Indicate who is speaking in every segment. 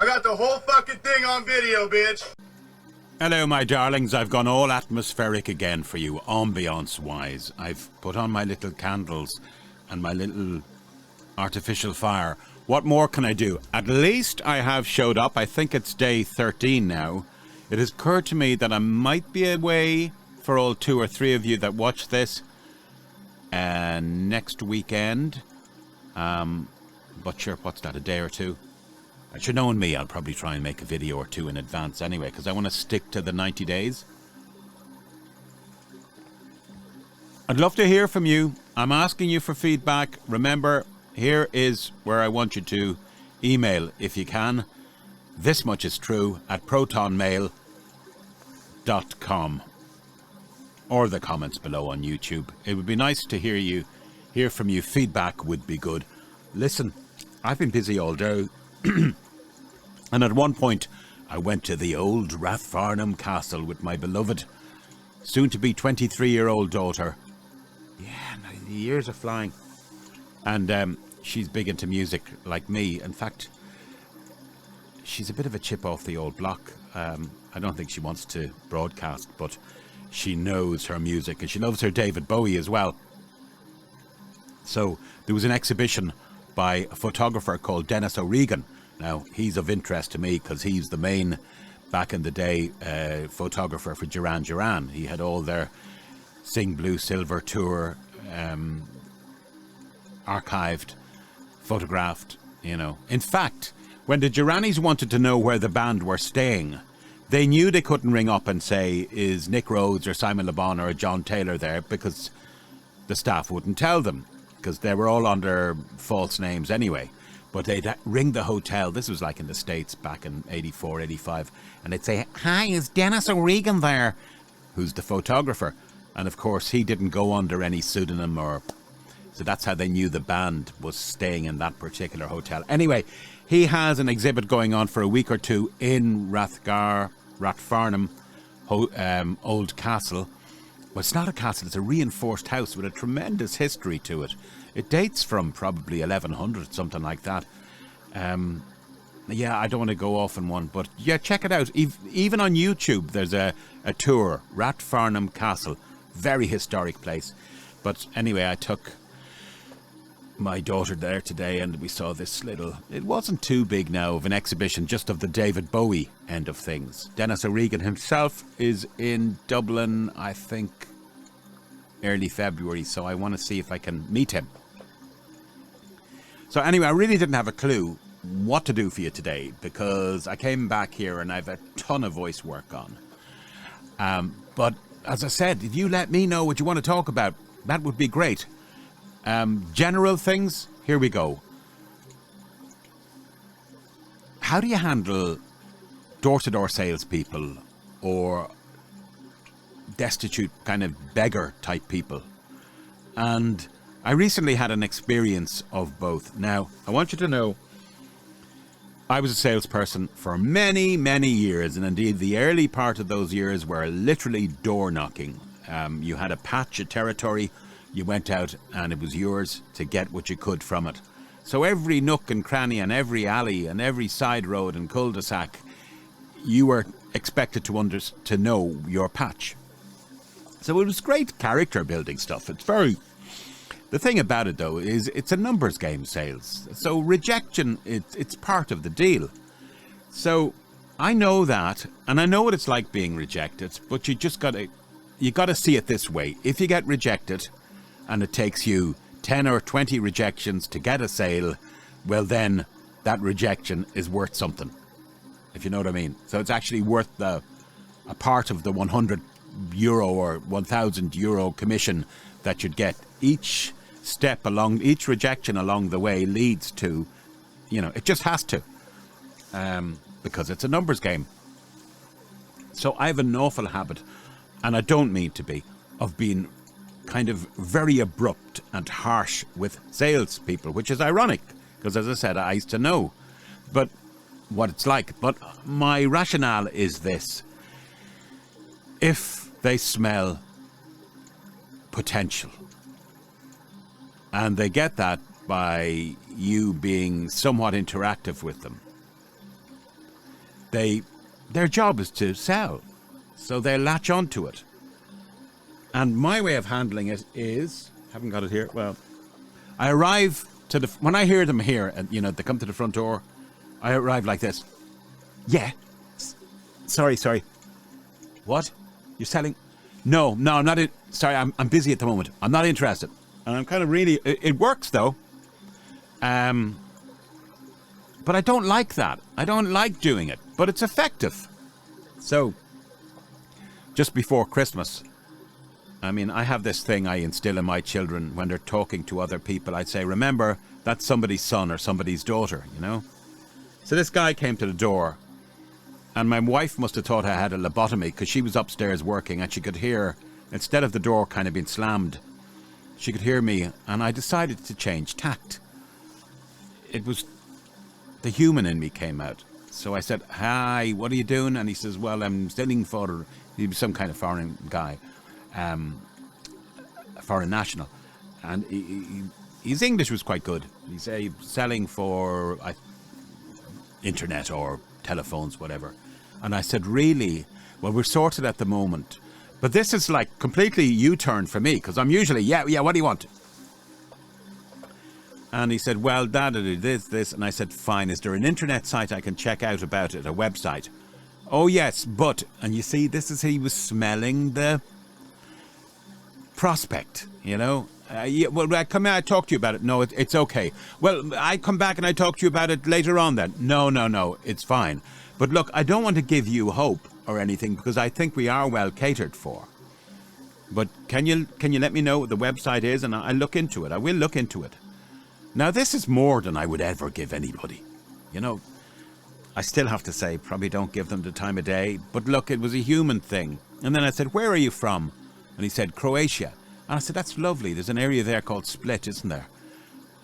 Speaker 1: I got the whole fucking thing on video, bitch.
Speaker 2: Hello, my darlings. I've gone all atmospheric again for you, ambiance-wise. I've put on my little candles and my little artificial fire. What more can I do? At least I have showed up. I think it's day 13 now. It has occurred to me that I might be away for all 2 or 3 of you that watch this next weekend. But sure, what's that, a day or 2? You're knowing me, I'll probably try and make a video or 2 in advance anyway, because I want to stick to the 90 days. I'd love to hear from you. I'm asking you for feedback. Remember, here is where I want you to email if you can. This much is true at protonmail.com or the comments below on YouTube. It would be nice to hear from you. Feedback would be good. Listen, I've been busy all day. And at one point, I went to the old Rathfarnham Castle with my beloved, soon-to-be 23-year-old daughter. Yeah, the years are flying. And she's big into music, like me. In fact, she's a bit of a chip off the old block. I don't think she wants to broadcast, but she knows her music, and she loves her David Bowie as well. So there was an exhibition by a photographer called Dennis O'Regan. Now, he's of interest to me because he's the main, back in the day, photographer for Duran Duran. He had all their Sing Blue Silver tour archived, photographed, you know. In fact, when the Duranis wanted to know where the band were staying, they knew they couldn't ring up and say, is Nick Rhodes or Simon Le Bon or John Taylor there, because the staff wouldn't tell them, because they were all under false names anyway. But they'd ring the hotel. This was like in the States back in 84, 85. And they'd say, hi, is Dennis O'Regan there? Who's the photographer? And of course, he didn't go under any pseudonym or... So that's how they knew the band was staying in that particular hotel. Anyway, he has an exhibit going on for a week or 2 in Rathfarnham Old Castle. Well, it's not a castle, it's a reinforced house with a tremendous history to it. It dates from probably 1100, something like that. Yeah, I don't want to go off on one, but yeah, check it out. Even on YouTube, there's a tour, Rathfarnham Castle. Very historic place. But anyway, I took my daughter there today and we saw this little, it wasn't too big now, of an exhibition just of the David Bowie end of things. Dennis O'Regan himself is in Dublin, I think, early February, so I want to see if I can meet him. So anyway, I really didn't have a clue what to do for you today, because I came back here and I've a ton of voice work on. But as I said, if you let me know what you want to talk about, that would be great. General things, here we go. How do you handle door-to-door salespeople or destitute kind of beggar type people? And I recently had an experience of both. Now, I want you to know, I was a salesperson for many, many years, and indeed the early part of those years were literally door knocking. You had a patch of territory, you went out and it was yours to get what you could from it. So every nook and cranny and every alley and every side road and cul-de-sac, you were expected to know your patch. So it was great character building stuff. The thing about it though is it's a numbers game, sales. So rejection, it's part of the deal. So I know that, and I know what it's like being rejected, but you gotta see it this way. If you get rejected and it takes you 10 or 20 rejections to get a sale, well then that rejection is worth something, if you know what I mean. So it's actually worth a part of the €100 or €1,000 commission that you'd get. Each rejection along the way leads to, it just has to, because it's a numbers game. So I have an awful habit, and I don't mean to be, of being kind of very abrupt and harsh with salespeople, which is ironic, because as I said, I used to know what it's like. But my rationale is this: if they smell potential, and they get that by you being somewhat interactive with them, their job is to sell. So they latch onto it. And my way of handling it is, haven't got it here, well, I arrive to when I hear them here, and they come to the front door, I arrive like this. Yeah. Sorry. What? You're selling? No, I'm not. Sorry, I'm busy at the moment. I'm not interested. And I'm kind of really. It works though. But I don't like that. I don't like doing it. But it's effective. So, just before Christmas, I mean, I have this thing I instill in my children when they're talking to other people. I'd say, remember, that's somebody's son or somebody's daughter, So this guy came to the door, and my wife must have thought I had a lobotomy because she was upstairs working and she could hear, instead of the door kind of being slammed, she could hear me, and I decided to change tact. It was the human in me came out. So I said, hi, what are you doing? And he says, well, I'm selling for, he was some kind of foreign guy, a foreign national. And his English was quite good. He said, selling for internet or telephones, whatever. And I said, really? Well, we're sorted at the moment. But this is like completely U-turn for me, because I'm usually, yeah, what do you want? And he said, well, Dad, this. And I said, fine, is there an internet site I can check out about it, a website? Oh, yes, but, and you see, he was smelling the prospect, yeah, well, I come here, I talk to you about it. No, it's okay. Well, I come back and I talk to you about it later on then. No, it's fine. But look, I don't want to give you hope or anything because I think we are well catered for. But can you let me know what the website is and I'll look into it. I will look into it. Now, this is more than I would ever give anybody. I still have to say, probably don't give them the time of day. But look, it was a human thing. And then I said, where are you from? And he said, Croatia. And I said, that's lovely. There's an area there called Split, isn't there?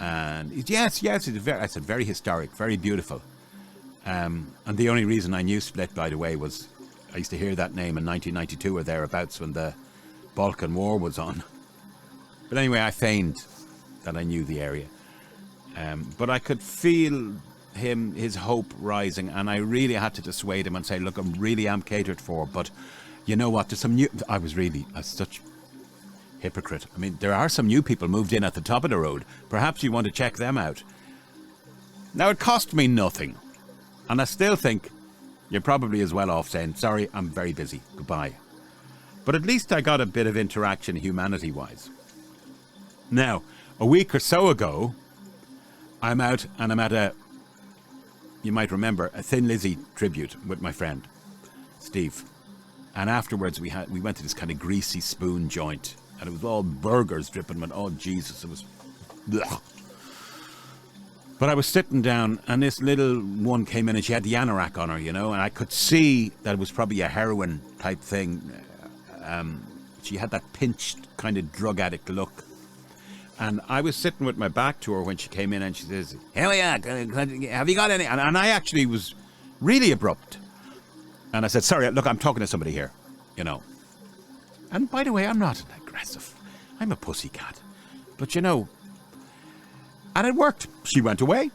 Speaker 2: And he said, yes. I said, very historic, very beautiful. And the only reason I knew Split, by the way, was I used to hear that name in 1992 or thereabouts when the Balkan War was on. But anyway, I feigned that I knew the area. But I could feel his hope rising, and I really had to dissuade him and say, look, I really am catered for, but you know what, there's some new... I was such hypocrite. I mean, there are some new people moved in at the top of the road. Perhaps you want to check them out. Now, it cost me nothing. And I still think you're probably as well off saying, sorry, I'm very busy. Goodbye. But at least I got a bit of interaction humanity-wise. Now, a week or so ago, I'm out and I'm at you might remember, a Thin Lizzy tribute with my friend, Steve. And afterwards we went to this kind of greasy spoon joint. And it was all burgers dripping with, oh Jesus, it was... Blech. But I was sitting down and this little one came in and she had the anorak on her, and I could see that it was probably a heroin type thing. She had that pinched kind of drug addict look. And I was sitting with my back to her when she came in and she says, here we are, have you got any? And I actually was really abrupt. And I said, sorry, look, I'm talking to somebody here, And by the way, I'm not aggressive. I'm a pussycat. But and it worked. She went away,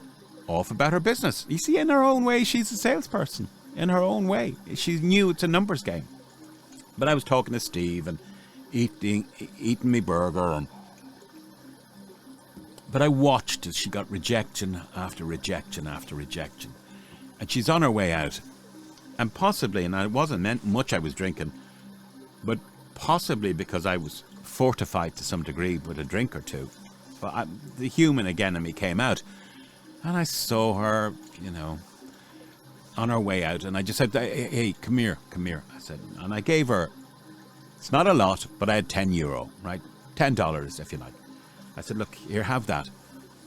Speaker 2: off about her business. You see, in her own way, she's a salesperson. In her own way. She knew it's a numbers game. But I was talking to Steve and eating me burger. But I watched as she got rejection after rejection after rejection. And she's on her way out. And possibly, and it wasn't meant much I was drinking, but possibly because I was fortified to some degree with a drink or two. But the human again in me came out. And I saw her, on her way out. And I just said, hey, come here. I said, and I gave her, it's not a lot, but I had €10, right? $10, if you like. I said, look, here, have that.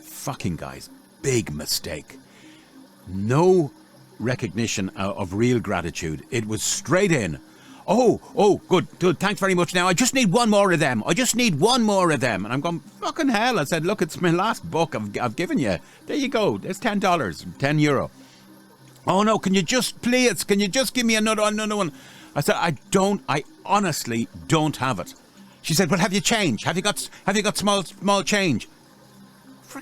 Speaker 2: Fucking guys, big mistake. No recognition of real gratitude. It was straight in. Oh, good. Thanks very much. Now, I just need one more of them. And I'm going, fucking hell. I said, look, it's my last book I've given you. There you go. There's $10, €10. Oh, no, can you just give me another one? I said, I honestly don't have it. She said, well, have you change? Have you got small change?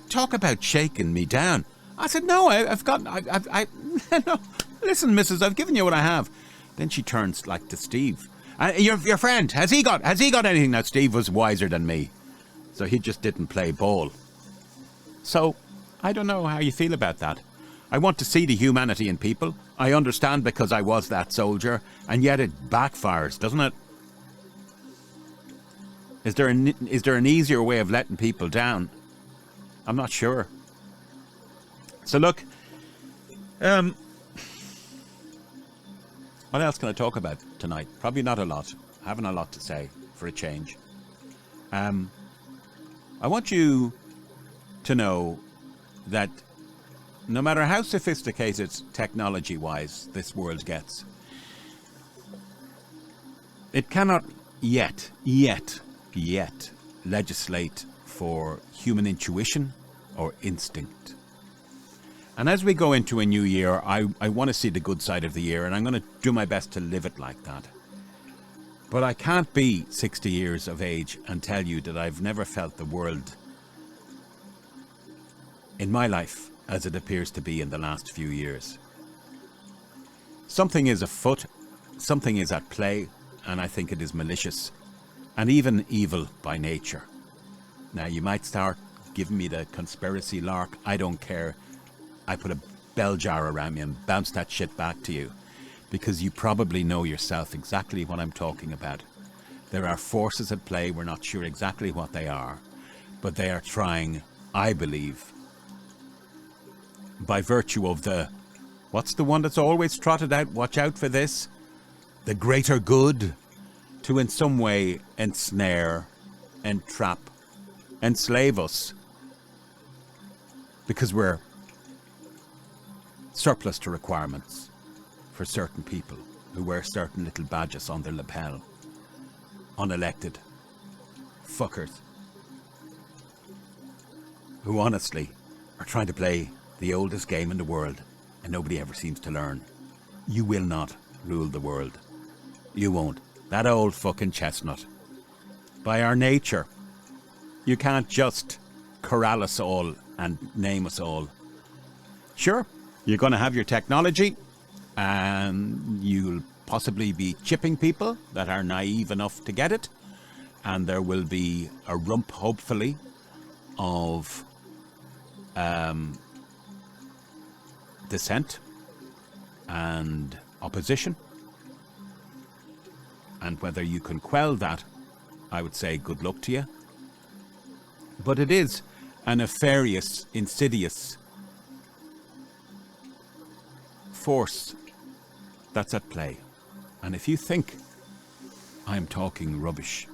Speaker 2: Talk about shaking me down. I said, no, I've got, no, Listen, missus, I've given you what I have. Then she turns like to Steve. Your friend, has he got anything? Now, Steve was wiser than me, so he just didn't play ball. So, I don't know how you feel about that. I want to see the humanity in people. I understand because I was that soldier, and yet it backfires, doesn't it? Is there an easier way of letting people down? I'm not sure. So look, what else can I talk about tonight? Probably not a lot. I haven't a lot to say for a change. I want you to know that no matter how sophisticated technology-wise this world gets, it cannot yet legislate for human intuition or instinct. And as we go into a new year, I want to see the good side of the year, and I'm going to do my best to live it like that. But I can't be 60 years of age and tell you that I've never felt the world in my life as it appears to be in the last few years. Something is afoot, something is at play, and I think it is malicious and even evil by nature. Now, you might start giving me the conspiracy lark. I don't care. I put a bell jar around me and bounce that shit back to you, because you probably know yourself exactly what I'm talking about. There are forces at play. We're not sure exactly what they are, but they are trying, I believe, by virtue of what's the one that's always trotted out? Watch out for this. The greater good, to in some way ensnare, entrap, enslave us, because we're surplus to requirements for certain people who wear certain little badges on their lapel. Unelected fuckers who honestly are trying to play the oldest game in the world, and nobody ever seems to learn. You will not rule the world. You won't. That old fucking chestnut. By our nature, you can't just corral us all and name us all. Sure, you're going to have your technology, and you'll possibly be chipping people that are naive enough to get it, and there will be a rump, hopefully, of dissent and opposition. And whether you can quell that, I would say good luck to you. But it is a nefarious, insidious force that's at play. And if you think I'm talking rubbish,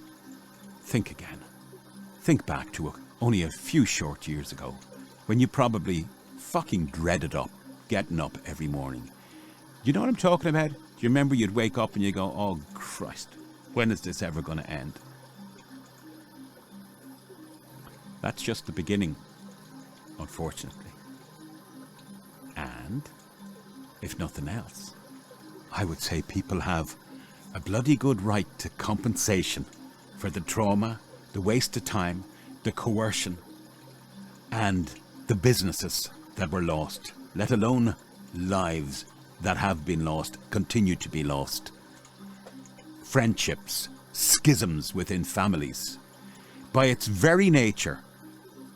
Speaker 2: think again. Think back to only a few short years ago, when you probably fucking dreaded getting up every morning. You know what I'm talking about? Do you remember you'd wake up and you go, oh Christ, when is this ever going to end? That's just the beginning, unfortunately. And, if nothing else, I would say people have a bloody good right to compensation for the trauma, the waste of time, the coercion, and the businesses that were lost, let alone lives that have been lost, continue to be lost. Friendships, schisms within families. By its very nature,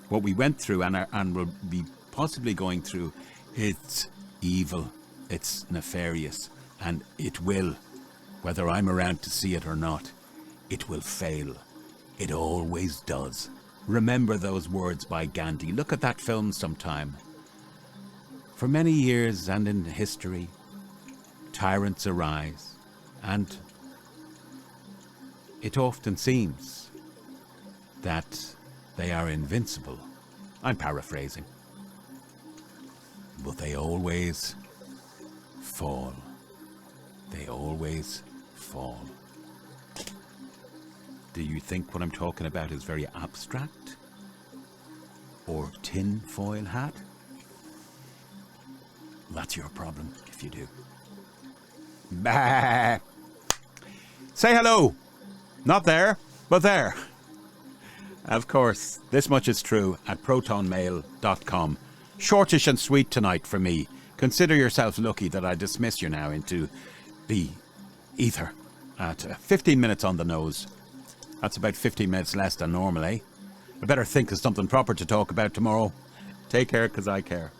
Speaker 2: what we went through and will be possibly going through, it's evil, it's nefarious, and it will, whether I'm around to see it or not, it will fail. It always does. Remember those words by Gandhi. Look at that film sometime. For many years and in history, tyrants arise, and it often seems that they are invincible. I'm paraphrasing. But they always fall. They always fall. Do you think what I'm talking about is very abstract? Or tin-foil hat? That's your problem, if you do. Bah! Say hello! Not there, but there. Of course, this much is true at protonmail.com. Shortish and sweet tonight for me. consider yourself lucky that I dismiss you now into the ether at 15 minutes on the nose. That's about 15 minutes less than normal, eh? I better think of something proper to talk about tomorrow. Take care, 'cause I care.